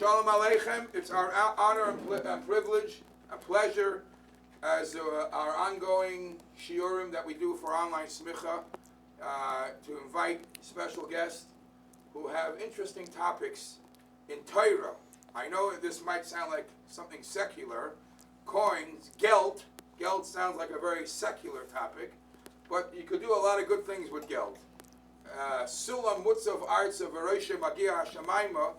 Shalom Aleichem. It's our honor and privilege, a pleasure, as our ongoing shiurim that we do for online smicha, to invite special guests who have interesting topics in Torah. I know this might sound like something secular. Coins, geld. Geld sounds like a very secular topic, but you could do a lot of good things with geld. Sulam mutzav artsa v'reisha magia hashamayma.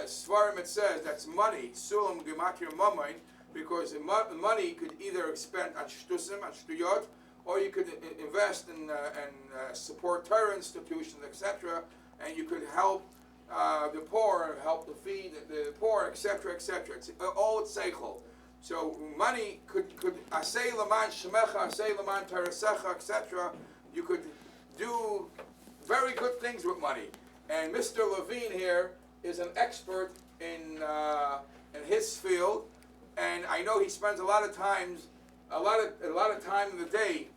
Svarim, it says that's money. Sulam gematria mamain, because money could either spend on shtusim, on shtuyot, or you could invest and support Torah institutions, etc. And you could help the poor, help to feed the poor, etc., etc. It's all at seichel. So money could asay laman shemecha, asay laman tarasecha, etc. You could do very good things with money. And Mr. Levine here is an expert in his field, and I know he spends a lot of time in the day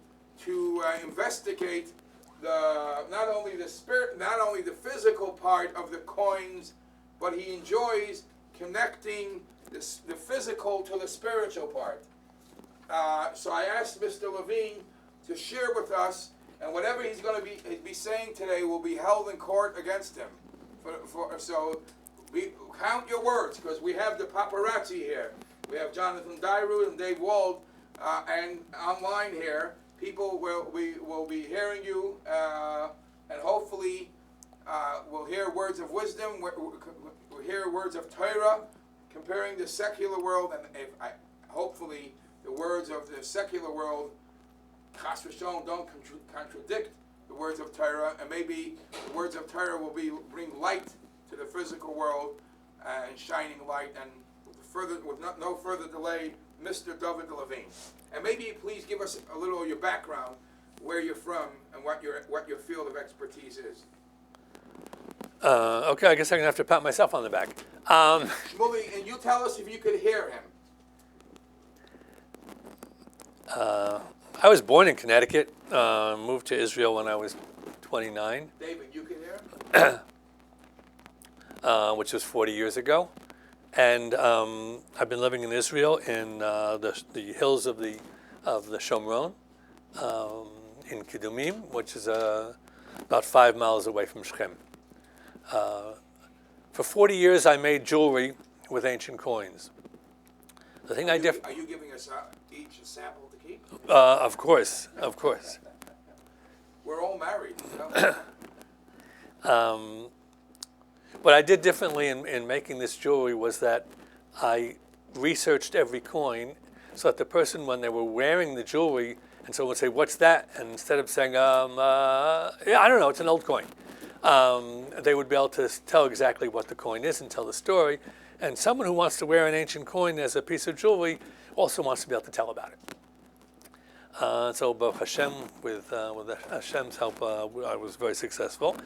to investigate not only the physical part of the coins, but he enjoys connecting the physical to the spiritual part. So I asked Mr. Levine to share with us, and whatever he's going to be saying today will be held in court against him. So we count your words, because we have the paparazzi here. We have Jonathan Dyrud and Dave Wald, and online here. People will be hearing you, and hopefully we'll hear words of wisdom. We'll hear words of Torah, comparing the secular world, and hopefully the words of the secular world, chas v'shalom, don't contradict the words of Torah, and maybe the words of Torah will bring light to the physical world, and shining light. And with no further delay, Mr. David Levine. And maybe please give us a little of your background, where you're from, and what your field of expertise is. Okay, I guess I'm going to have to pat myself on the back. Shmuley, and you tell us if you could hear him. I was born in Connecticut, moved to Israel when I was 29. David, you can hear him? Which was 40 years ago. And I've been living in Israel in the hills of the Shomron, in Kidumim, which is about 5 miles away from Shechem. For 40 years, I made jewelry with ancient coins. The thing Are you giving us each a sample to keep? Of course. We're all married, you know? What I did differently in making this jewelry was that I researched every coin, so that the person, when they were wearing the jewelry, and someone would say, "What's that?" and instead of saying, "Yeah, I don't know, it's an old coin," they would be able to tell exactly what the coin is and tell the story. And someone who wants to wear an ancient coin as a piece of jewelry also wants to be able to tell about it. So Baruch Hashem, with Hashem's help, I was very successful.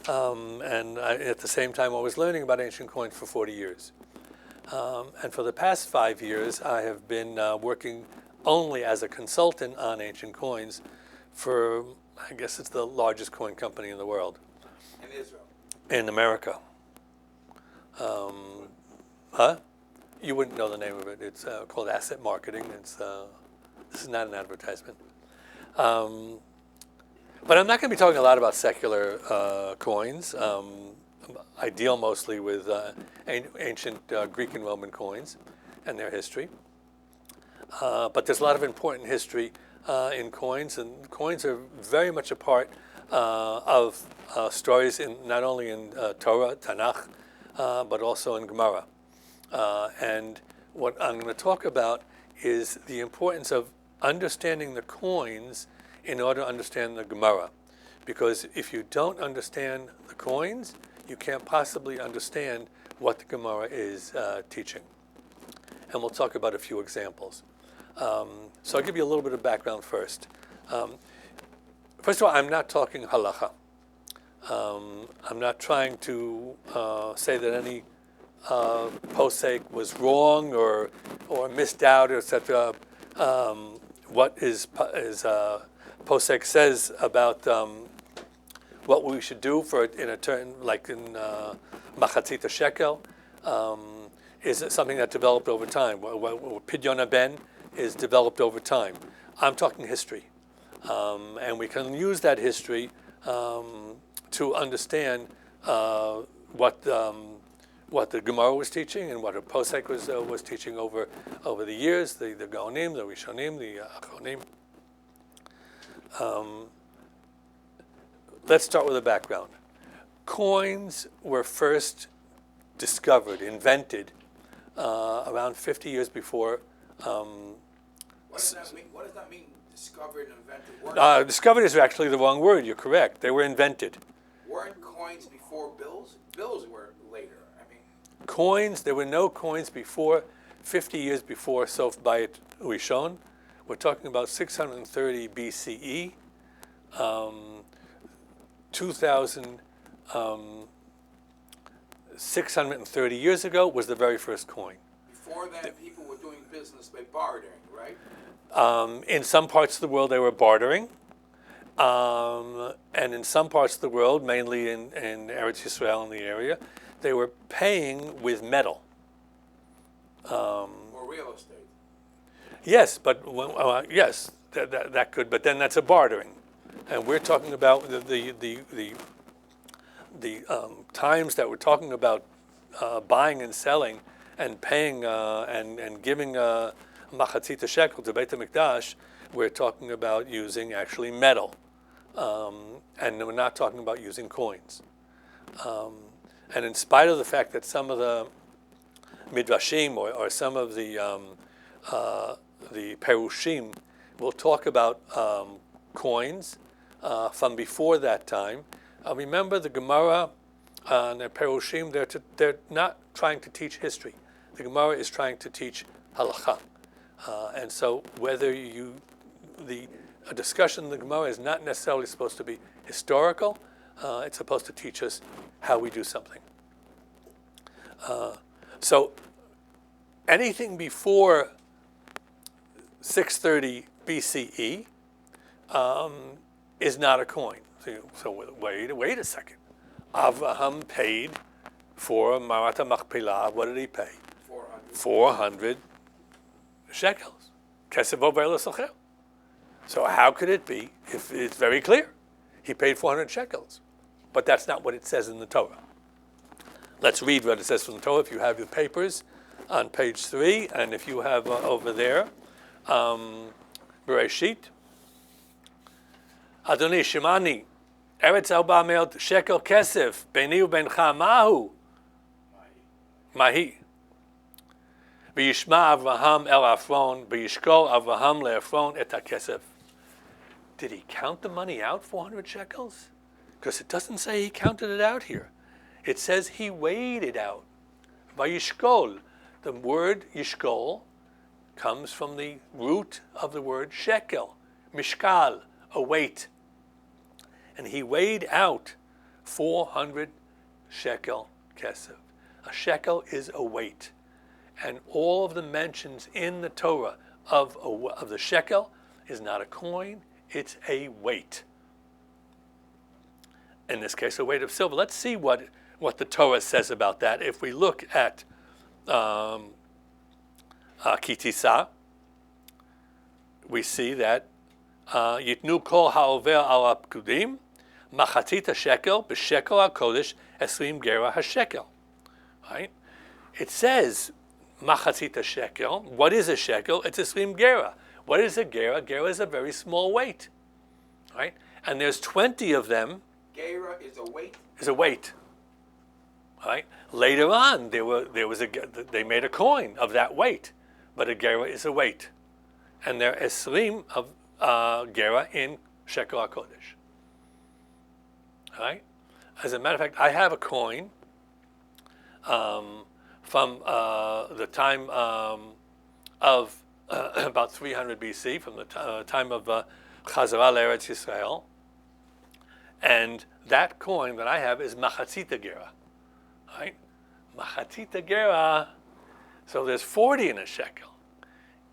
And at the same time, I was learning about ancient coins for 40 years. And for the past 5 years, I have been working only as a consultant on ancient coins for, I guess it's the largest coin company in the world. In Israel? In America. You wouldn't know the name of it. It's called Asset Marketing. This is not an advertisement. But I'm not going to be talking a lot about secular coins. I deal mostly with ancient Greek and Roman coins and their history. But there's a lot of important history in coins, and coins are very much a part of stories not only in Torah, Tanakh, but also in Gemara. And what I'm going to talk about is the importance of understanding the coins in order to understand the Gemara. Because if you don't understand the coins, you can't possibly understand what the Gemara is teaching. And we'll talk about a few examples. So I'll give you a little bit of background first. First of all, I'm not talking halacha. I'm not trying to say that any posek was wrong or misdoubt, etc. What is posek says about what we should do in a turn, like in machatzita shekel, is something that developed over time. Pidyon Ben is developed over time. I'm talking history. And we can use that history to understand what the Gemara was teaching and what a Posek was teaching over the years, the Gaonim, the Rishonim, the Achronim. Let's start with the background. Coins were first discovered, invented, around 50 years before. What does that mean? Discovered and invented? Discovered is actually the wrong word. You're correct. They were invented. Weren't coins before bills? Bills were later. Coins, there were no coins before, 50 years before Sof Bayit Rishon. We're talking about 630 BCE. 2,630 years ago was the very first coin. Before that, people were doing business by bartering, right? In some parts of the world, they were bartering. And in some parts of the world, mainly in Eretz Yisrael in the area, they were paying with metal. Or real estate. Yes, but yes, that could. But then that's a bartering, and we're talking about the times that we're talking about buying and selling and paying and giving machatzit shekel to Beit HaMikdash. We're talking about using actually metal, and we're not talking about using coins. And in spite of the fact that some of the midrashim or some of the perushim will talk about coins from before that time, remember the Gemara and the perushim, they're not trying to teach history. The Gemara is trying to teach halacha. And so whether a discussion in the Gemara is not necessarily supposed to be historical, it's supposed to teach us how we do something. So anything before 630 BCE is not a coin. So wait a second. Avraham paid for Marat HaMachpelah. What did he pay? 400 shekels. Kesef over l'socher. So how could it be if it's very clear? He paid 400 shekels. But that's not what it says in the Torah. Let's read what it says from the Torah. If you have your papers on page 3, and if you have over there, Bereshit. Adoni Shimani, Eretz 400 shekel kesef, beini ubencha mahu. Mahi. V'yishma Avraham el Afron, v'yishkol Avraham le'Afron et hakesef. Did he count the money out, 400 shekels? Because it doesn't say he counted it out here. It says he weighed it out. Vayishkol. The word yishkol comes from the root of the word shekel, mishkal, a weight. And he weighed out 400 shekel kesef. A shekel is a weight. And all of the mentions in the Torah of the shekel is not a coin, it's a weight. In this case, a weight of silver. Let's see what the Torah says about that. If we look at Kitisa, we see that Yitnu kol ha'over al apkudim machatzit hashekel b'shekel hakodesh esrim gera hashekel. Right? It says machatzit hashekel. What is a shekel? It's esrim gera. What is a gera? Gera is a very small weight. Right? And there's 20 of them. Gera is a weight? Is a weight. Right? Later on, they made a coin of that weight, but a gera is a weight, and there are esrim of gera in shekel hakodesh. Right? As a matter of fact, I have a coin from the time of about 300 BC, from the time of Chazara l'Eretz Yisrael, and that coin that I have is machatzita gera. Right? Machatzita gera. So there's 40 in a shekel.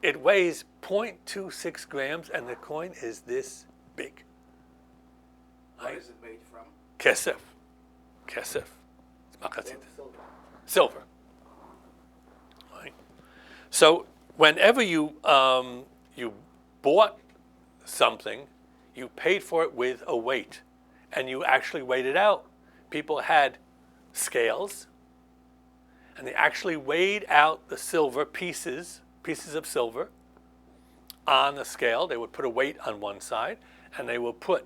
It weighs 0.26 grams, and the coin is this big. Right? What is it made from? Kesef. It's machatzita. Silver. So whenever you you bought something, you paid for it with a weight, and you actually weighed it out. People had scales, and they actually weighed out the silver pieces of silver on the scale. They would put a weight on one side, and they would put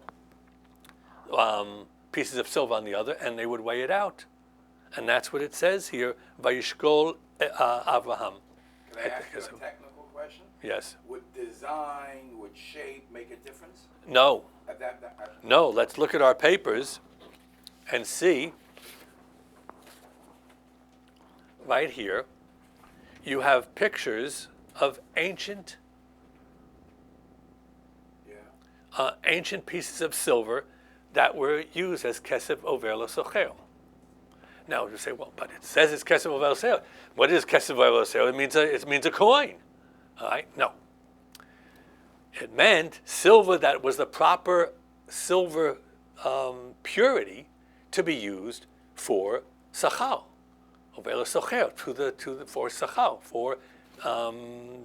pieces of silver on the other, and they would weigh it out. And that's what it says here, Vayishkol Avraham. Can I ask you a technical question? Yes. Would design, would shape make a difference? No. That- No, let's look at our papers and see. Right here, you have pictures of ancient pieces of silver that were used as kesef over l'socher. Now you say, well, but it says it's kesef over l'socher. What is kesef over l'socher? It means a coin. All right? No. It meant silver that was the proper silver purity to be used for sachal, over l'socher, for sachal, for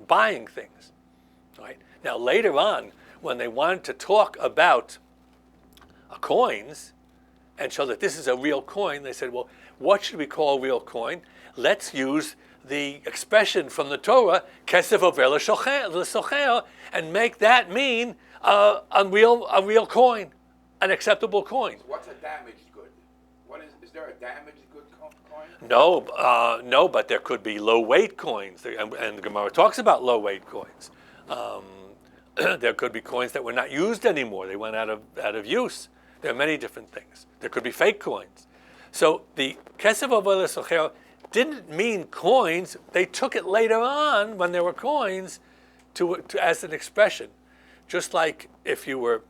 buying things. All right? Now later on, when they wanted to talk about coins and show that this is a real coin, they said, well, what should we call a real coin? Let's use the expression from the Torah, kesef over l'socher, and make that mean a real coin, an acceptable coin. So what's a damaged good? Is there a damaged good coin? No, but there could be low weight coins, and the Gemara talks about low weight coins. There could be coins that were not used anymore; they went out of use. There are many different things. There could be fake coins. So the kesef over l'socher didn't mean coins. They took it later on when there were coins to as an expression, just like if you were.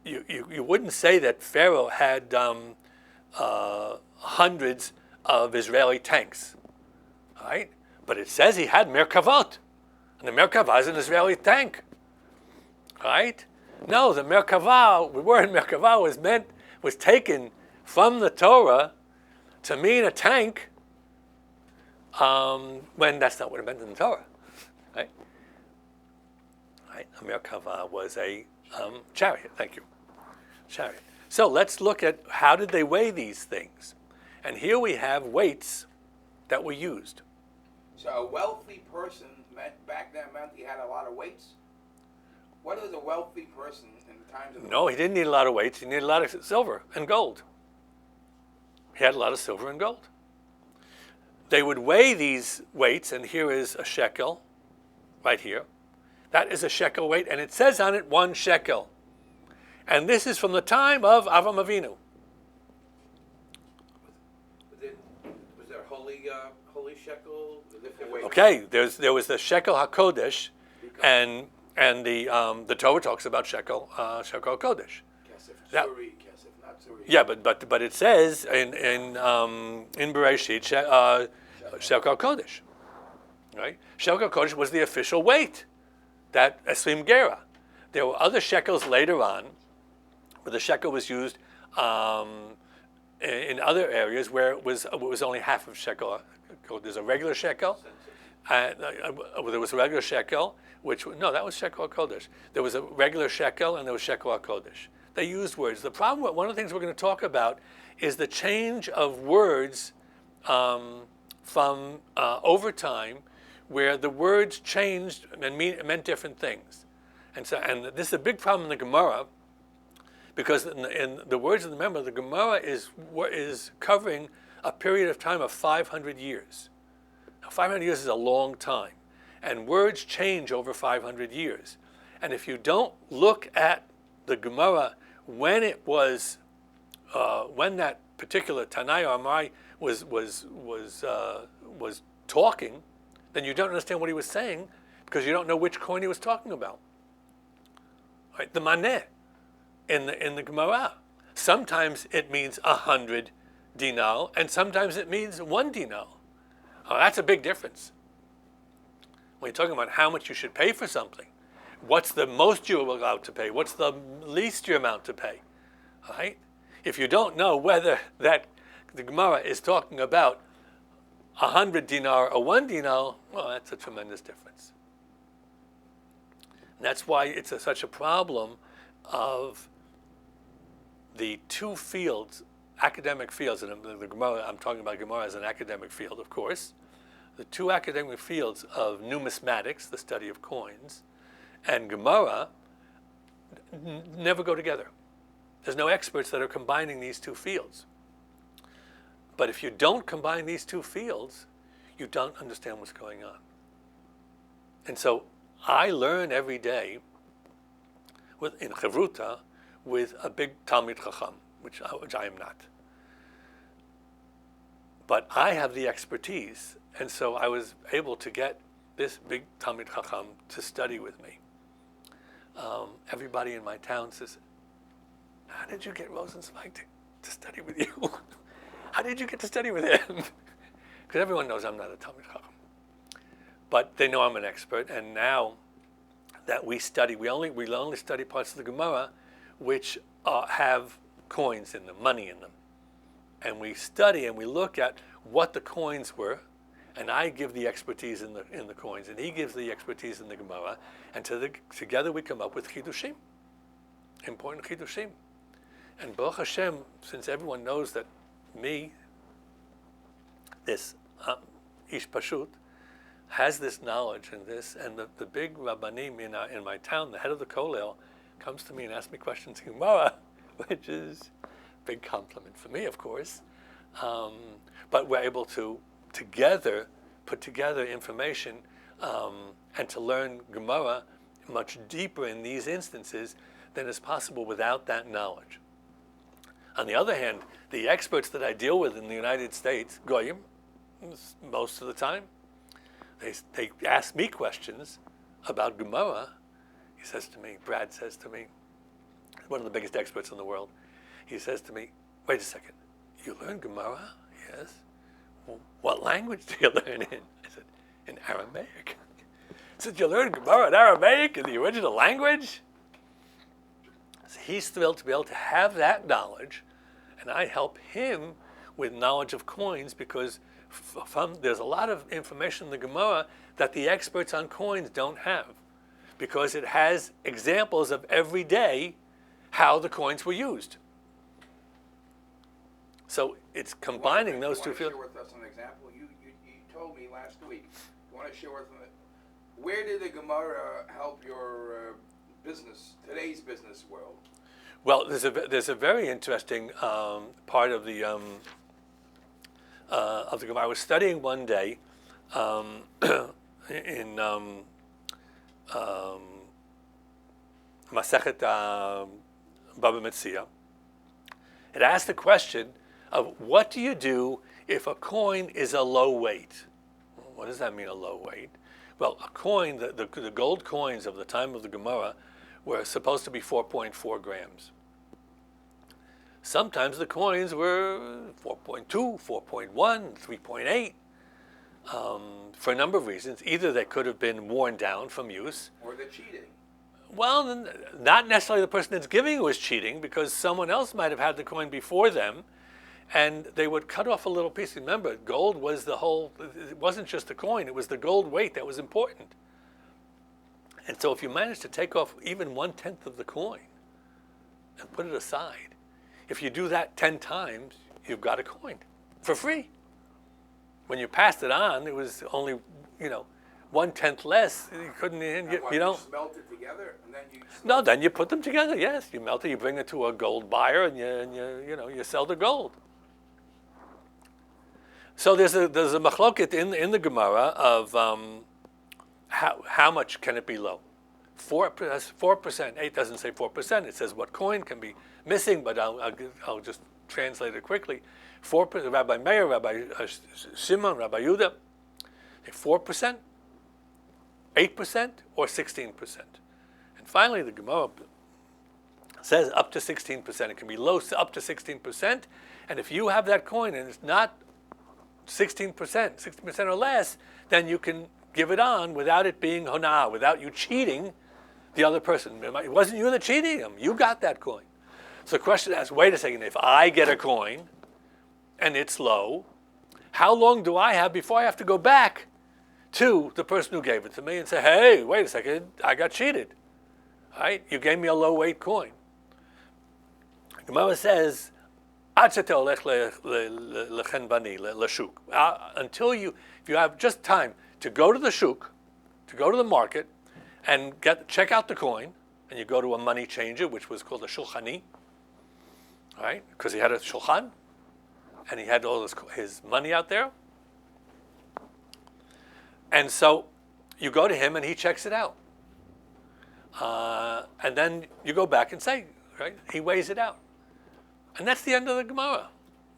You wouldn't say that Pharaoh had hundreds of Israeli tanks, right? But it says he had Merkavot, and the Merkava is an Israeli tank, right? No, the Merkava, the word Merkava was taken from the Torah to mean a tank, when that's not what it meant in the Torah, right? Right? A Merkava was a chariot. Thank you, chariot. So let's look at how did they weigh these things, and here we have weights that were used. So a wealthy person back then meant he had a lot of weights? What is a wealthy person in the times of the No, he didn't need a lot of weights. He needed a lot of silver and gold. He had a lot of silver and gold. They would weigh these weights, and here is a shekel, right here. That is a shekel weight, and it says on it 1 shekel. And this is from the time of Avram Avinu. Was there holy shekel? Okay, there was the shekel hakodesh, and the Torah talks about shekel hakodesh. Kesef not Suri. Yeah, but it says in Bereshit shekel hakodesh, right? Shekel hakodesh was the official weight, that esrim gera. There were other shekels later on, where the shekel was used in other areas where it was only half of shekel. There's a regular shekel. There was a regular shekel, that was shekel HaKodesh. There was a regular shekel and there was shekel HaKodesh. They used words. The problem, one of the things we're going to talk about is the change of words from over time, where the words changed and meant different things. And this is a big problem in the Gemara, because in the words of the member, the Gemara is covering a period of time of 500 years. Now, 500 years is a long time, and words change over 500 years. And if you don't look at the Gemara when it was, when that particular Tanai or Amai was talking, then you don't understand what he was saying, because you don't know which coin he was talking about. Right? The maneh in the Gemara, sometimes it means 100 dinar, and sometimes it means 1 dinar. That's a big difference. When you're talking about how much you should pay for something, what's the most you're allowed to pay? What's the least you're amount to pay? All right? If you don't know whether that the Gemara is talking about 100 dinar or 1 dinar, well, that's a tremendous difference. And that's why it's such a problem of the two fields, academic fields, and the Gemara, I'm talking about Gemara as an academic field, of course. The two academic fields of numismatics, the study of coins, and Gemara never go together. There's no experts that are combining these two fields. But if you don't combine these two fields, you don't understand what's going on. And so I learn every day in Chavruta with a big Talmid Chacham, which I am not. But I have the expertise, and so I was able to get this big Talmid Chacham to study with me. Everybody in my town says, how did you get Rosenzweig to study with you? How did you get to study with him? Because everyone knows I'm not a Talmid Chacham. But they know I'm an expert, and now that we study, we only study parts of the Gemara which have coins in them, money in them. And we study and we look at what the coins were, and I give the expertise in the coins, and he gives the expertise in the Gemara, and together we come up with Chidushim, important Chidushim. And Baruch Hashem, since everyone knows that me, this Ish Pashut, has this knowledge and this, and the big Rabbanim in my town, the head of the Kollel, comes to me and asks me questions in Gemara, which is a big compliment for me, of course. But we're able to together put together information and to learn Gemara much deeper in these instances than is possible without that knowledge. On the other hand, the experts that I deal with in the United States, Goyim, most of the time, they ask me questions about Gemara. He says to me, Brad says to me, one of the biggest experts in the world, he says to me, wait a second, you learn Gemara? Yes. Well, what language do you learn in? I said, in Aramaic. He said, you learn Gemara in Aramaic, in the original language? So he's thrilled to be able to have that knowledge, and I help him with knowledge of coins because there's a lot of information in the Gemara that the experts on coins don't have, because it has examples of every day how the coins were used. So it's combining those two fields. You want to share with us an example? You told me last week. You want to share with us, where did the Gemara help your business, today's business world? Well, there's a very interesting part of the Gemara. I was studying one day in Masechet Baba Metzia. It asked the question of what do you do if a coin is a low weight? What does that mean, a low weight? Well, a coin, the gold coins of the time of the Gemara were supposed to be 4.4 grams. Sometimes the coins were 4.2, 4.1, 3.8, for a number of reasons. Either they could have been worn down from use. Or they're cheating. Well, not necessarily the person that's giving was cheating, because someone else might have had the coin before them, and they would cut off a little piece. Remember, gold was it wasn't just the coin, it was the gold weight that was important. And so if you manage to take off even 1/10 of the coin and put it aside, if you do that 10 times, you've got a coin for free. When you passed it on, it was only, 1/10 less. You couldn't even get, You smelt it together, and then you... No, then you put them together, yes. You melt it, you bring it to a gold buyer, and you sell the gold. So there's a machloket in the Gemara of how much can it be low? 4%. It doesn't say 4%. It says what coin can be missing, but I'll just translate it quickly. 4%. Rabbi Meir, Rabbi Shimon, Rabbi Yehuda, 4%, 8%, or 16%. And finally, the Gemara says up to 16%. It can be low up to 16%. And if you have that coin and it's not 16% or less, then you can give it on without it being honah, without you cheating the other person. It wasn't you that cheated him. You got that coin. So the question is, wait a second, if I get a coin and it's low, how long do I have before I have to go back to the person who gave it to me and say, hey, wait a second, I got cheated. All right? You gave me a low weight coin. The Gemara says, until if you have just time to go to the shuk, to go to the market, and check out the coin, and you go to a money changer, which was called a shulchani, right? Because he had a shulchan, and he had all his money out there. And so you go to him, and he checks it out. And then you go back and say, right? He weighs it out. And that's the end of the Gemara.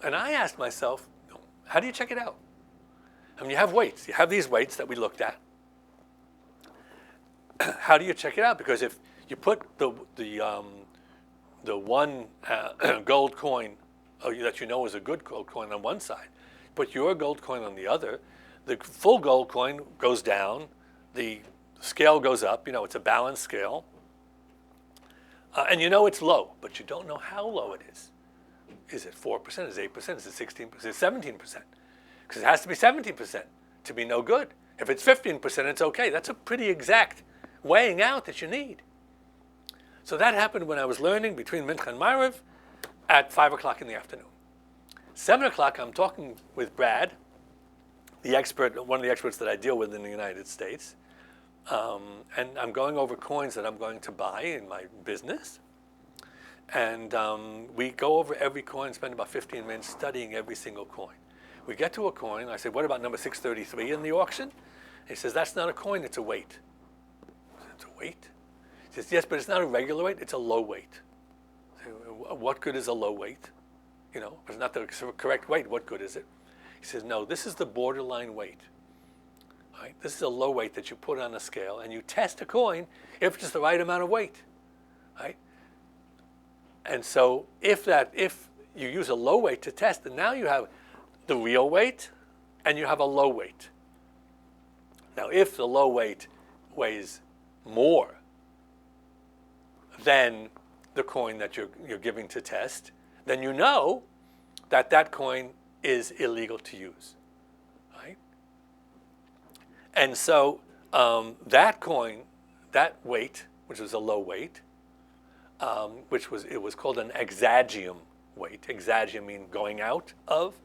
And I asked myself, how do you check it out? I mean, you have weights. You have these weights that we looked at. How do you check it out? Because if you put the one gold coin that you know is a good gold coin on one side, put your gold coin on the other, the full gold coin goes down, the scale goes up. You know, it's a balanced scale. And you know it's low, but you don't know how low it is. Is it 4%? Is it 8%? Is it 16%? Is it 17%? Because it has to be 17% to be no good. If it's 15%, it's okay. That's a pretty exact weighing out that you need. So that happened when I was learning between Mincha and Ma'ariv at 5 o'clock in the afternoon. 7 o'clock, I'm talking with Brad, the expert, one of the experts that I deal with in the United States. And I'm going over coins that I'm going to buy in my business. And we go over every coin, spend about 15 minutes studying every single coin. We get to a coin, I say, what about number 633 in the auction? He says, that's not a coin, it's a weight. I said, it's a weight? He says, yes, but it's not a regular weight, it's a low weight. I say, what good is a low weight? You know, if it's not the correct weight, what good is it? He says, no, this is the borderline weight. All right? This is a low weight that you put on a scale, and you test a coin if it's the right amount of weight. Right? And so if you use a low weight to test, then now you have the real weight and you have a low weight. Now if the low weight weighs more than the coin that you're giving to test, then you know that that coin is illegal to use. Right? And so that coin, that weight, which was a low weight, it was called an exagium weight. Exagium means going out of.